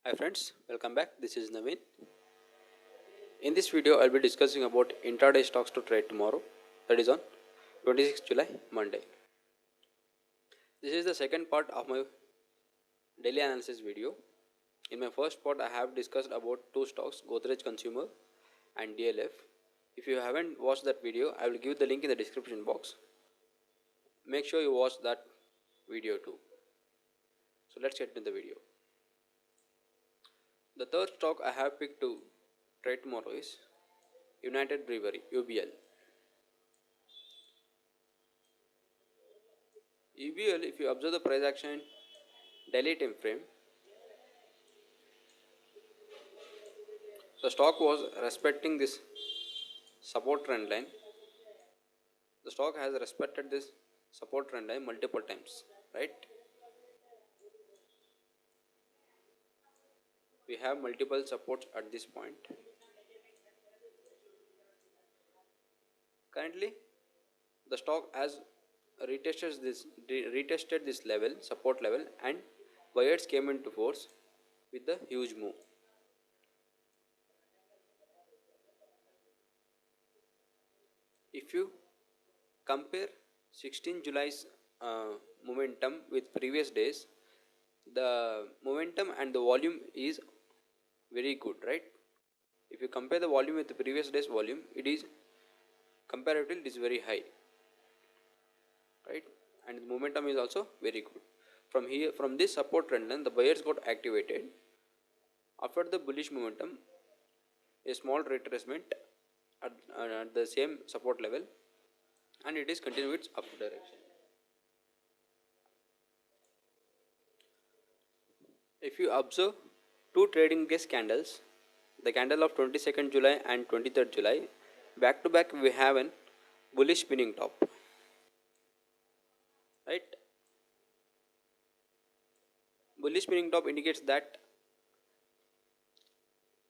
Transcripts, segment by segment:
Hi friends, welcome back. This is Naveen. In this video, I'll be discussing about intraday stocks to trade tomorrow, that is on 26th July, Monday. This is the second part of my daily analysis video. In my first part, I have discussed about two stocks, Godrej Consumer and DLF. If you haven't watched that video, I will give the link in the description box. Make sure you watch that video too. So let's get into the video. The third stock I have picked to trade tomorrow is United Brewery, UBL. UBL, if you observe the price action daily time frame, the stock was respecting this support trend line. The stock has respected this support trend line multiple times, right? We have multiple supports at this point. Currently, the stock has retested this level, support level, and buyers came into force with the huge move. If you compare 16 July's momentum with previous days, the momentum and the volume is very good, right? If you compare the volume with the previous day's volume, it is comparatively it is very high, right? And the momentum is also very good. From this support trend line, the buyers got activated. After the bullish momentum, a small retracement at the same support level, and it is continuing its up direction. If you observe two trading days candles, the candle of 22nd July and 23rd July, back to back we have an bullish spinning top, right? Bullish spinning top indicates that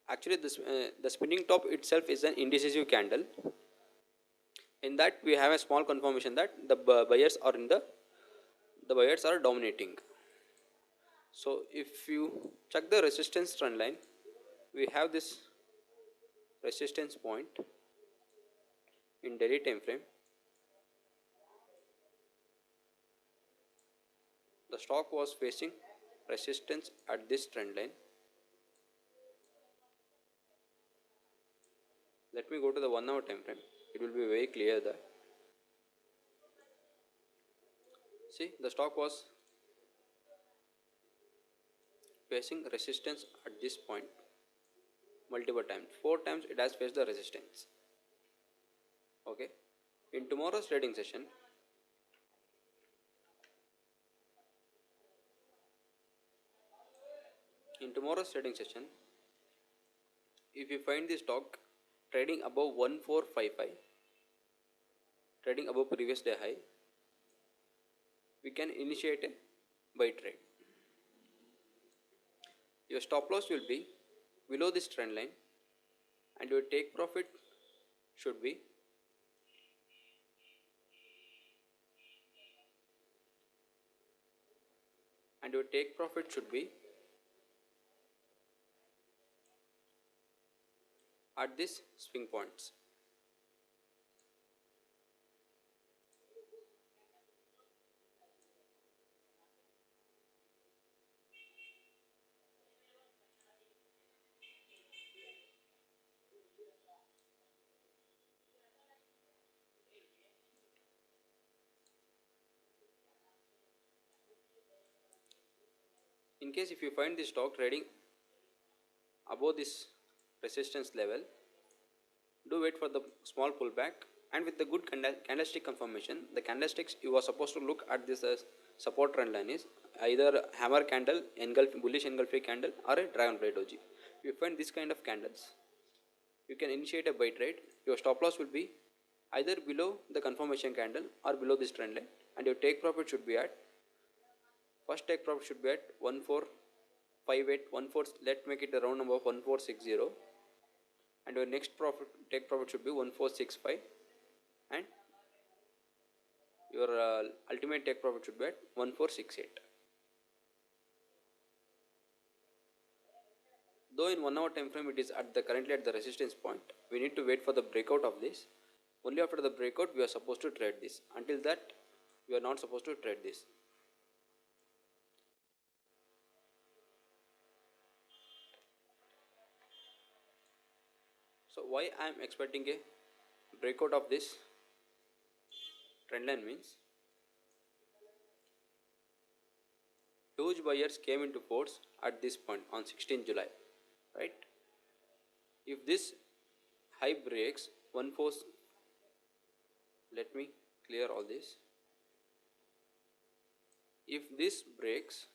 actually the spinning top itself is an indecisive candle. In that we have a small confirmation that the buyers are dominating. So if you check the resistance trend line, we have this resistance point in daily time frame. The stock was facing resistance at this trend line. Let me go to the 1 hour time frame. It will be very clear that. See, the stock was facing resistance at this point multiple times. 4 times it has faced the resistance. Okay. In tomorrow's trading session, if you find the stock trading above 1455, trading above previous day high, we can initiate a buy trade. Your stop loss will be below this trend line, and your take profit should be at these swing points. In case if you find this stock trading above this resistance level, do wait for the small pullback, and with the good candlestick confirmation, the candlesticks you are supposed to look at this as support trend line is either hammer candle, bullish engulfing candle, or a dragonfly doji. If you find this kind of candles, you can initiate a buy trade. Your stop loss will be either below the confirmation candle or below this trend line, and your take profit should be at first take profit should be at 1458 Let make it a round number of 1460, and your next take profit should be 1465, and your ultimate take profit should be at 1468. Though in 1 hour time frame it is currently at the resistance point, we need to wait for the breakout of this. Only after the breakout we are supposed to trade this. Until that we are not supposed to trade this. So why I am expecting a breakout of this trend line means huge buyers came into force at this point on 16th July, right? If this high breaks one force, let me clear all this. If this breaks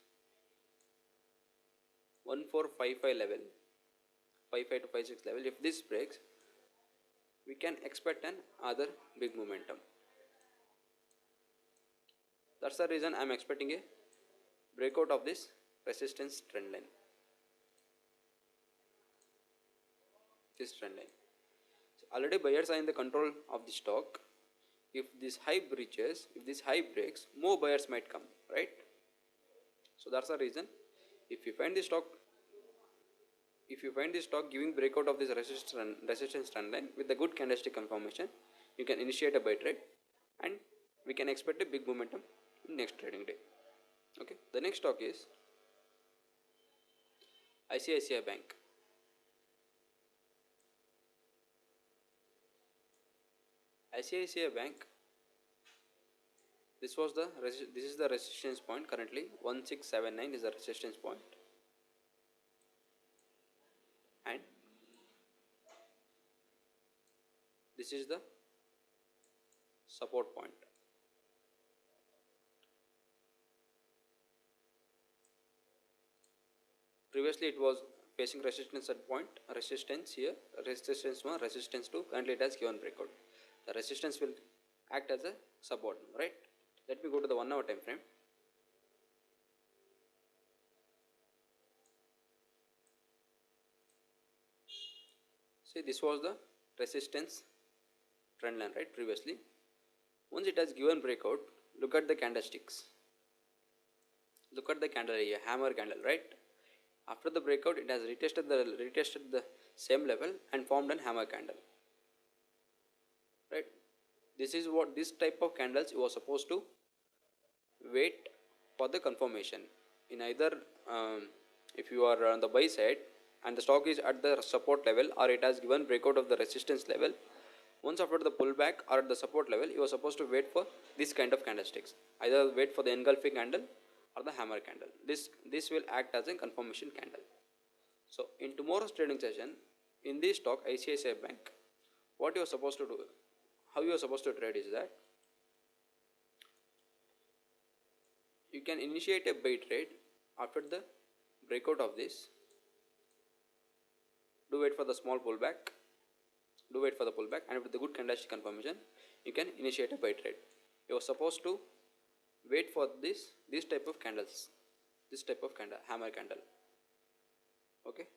1455 level, 55 to 56 level, if this breaks, we can expect an other big momentum. That's the reason I am expecting a breakout of this resistance trend line. This trend line. So already buyers are in the control of the stock. If this high breaches, if this high breaks, more buyers might come, right? So that's the reason. If you find the stock giving breakout of this resistance trend line with the good candlestick confirmation, you can initiate a buy trade and we can expect a big momentum in next trading day. Okay, the next stock is ICICI Bank. ICICI Bank, this is the resistance point currently. 1679 is the resistance point, and this is the support point. Previously it was facing resistance at point, resistance here, resistance 1, resistance 2, currently it has given breakout. The resistance will act as a support, right? Let me go to the 1 hour time frame. See, this was the resistance trend line, right, previously. Once it has given breakout, look at the candlesticks. Look at the candle here, hammer candle, right? After the breakout, it has retested the same level and formed an hammer candle, right? This type of candles you are supposed to wait for the confirmation. In either if you are on the buy side and the stock is at the support level or it has given breakout of the resistance level, once after the pullback or at the support level, you are supposed to wait for this kind of candlesticks. Either wait for the engulfing candle or the hammer candle. This will act as a confirmation candle. So in tomorrow's trading session, in this stock ICICI Bank, what you are supposed to do, how you are supposed to trade is that you can initiate a buy trade after the breakout of this. Do wait for the small pullback. Do wait for the pullback, and with the good candlestick confirmation, you can initiate a buy trade. You are supposed to wait for this type of candles, this type of candle, hammer candle. Okay,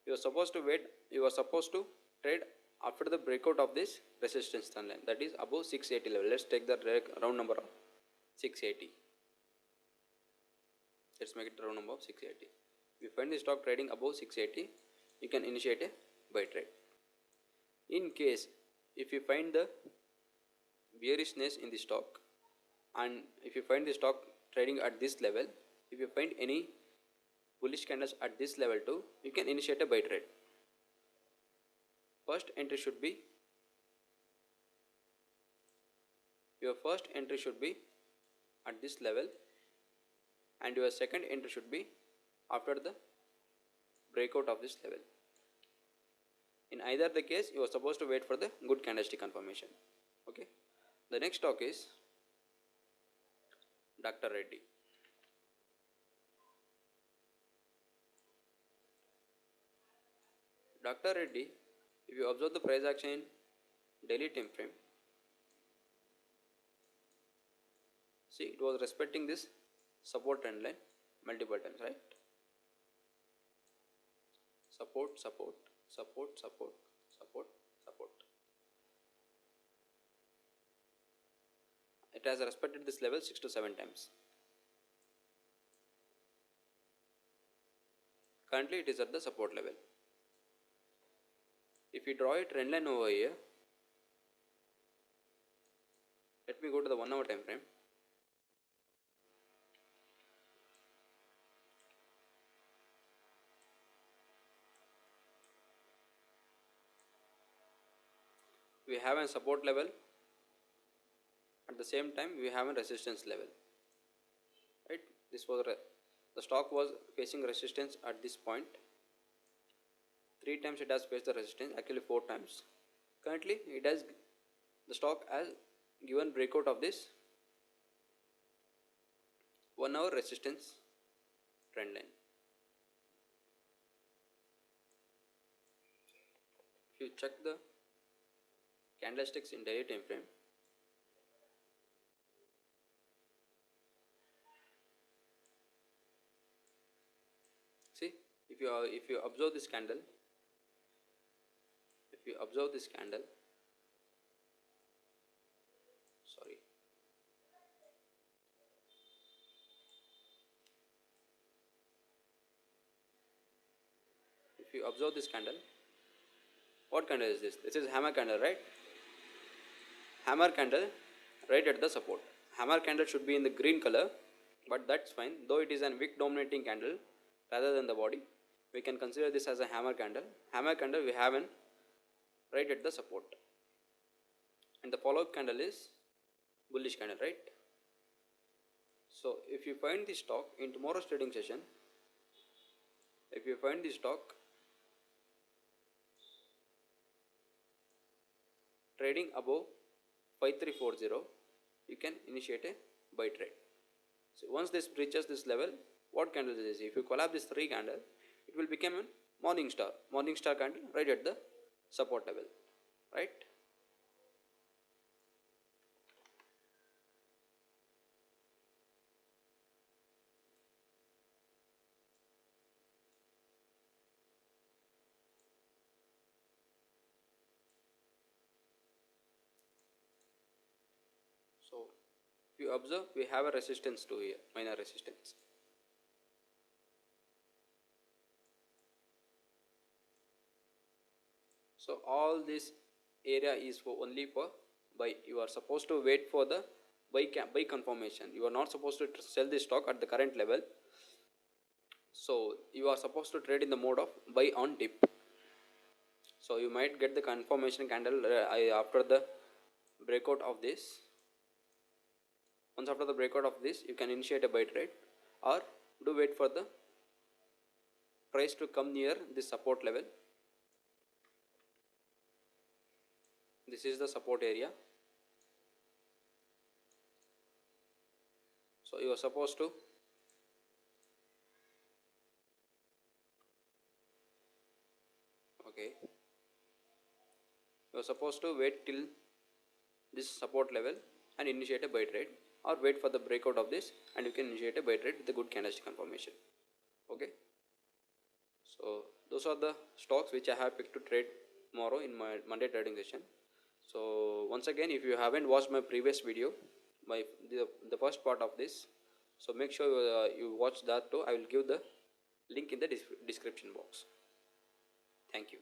you are supposed to wait. You are supposed to trade after the breakout of this resistance trend line, that is above 680 level. Let's take the round number of 680. Let's make it round number of 680. If you find the stock trading above 680, you can initiate a buy trade. In case if you find the bearishness in the stock, and if you find the stock trading at this level, if you find any bullish candles at this level too, you can initiate a buy trade. First entry should be at this level, and your second entry should be after the breakout of this level. In either the case, you are supposed to wait for the good candlestick confirmation. Okay. The next stock is Dr. Reddy. Dr. Reddy, if you observe the price action in daily time frame, see, it was respecting this support trend line multiple times, right? Support, support, support, support, support, support. It has respected this level 6 to 7 times. Currently it is at the support level. If we draw a trend line over here, let me go to the 1 hour time frame. We have a support level, at the same time we have a resistance level, right? This was the stock was facing resistance at this point. 3 times it has faced the resistance, actually 4 times. Currently the stock has given breakout of this 1 hour resistance trend line. If you check the candlesticks in daily time frame, see, if you observe this candle, sorry, if you observe this candle, what candle is this? This is hammer candle, right? Hammer candle right at the support. Hammer candle should be in the green color, but that's fine. Though it is a wick dominating candle rather than the body, we can consider this as a hammer candle. Hammer candle we have an right at the support, and the follow-up candle is bullish candle, right? So if you find the stock in tomorrow's trading session, if you find the stock trading above 5340, you can initiate a buy trade. So once this breaches this level, what candle is this? If you collapse this 3 candle, it will become a morning star candle right at the support level, right? So if you observe, we have a resistance to here, minor resistance. So all this area is for only for buy. You are supposed to wait for the buy confirmation. You are not supposed to sell the stock at the current level. So you are supposed to trade in the mode of buy on dip. So you might get the confirmation candle after the breakout of this. Once after the breakout of this, you can initiate a buy trade, or do wait for the price to come near this support level. This is the support area. So you are supposed to wait till this support level and initiate a buy trade, or wait for the breakout of this and you can initiate a buy trade with a good candlestick confirmation. Okay, so those are the stocks which I have picked to trade tomorrow in my Monday trading session. So once again, if you haven't watched my previous video, the first part of this, so make sure you watch that too. I will give the link in the description box. Thank you.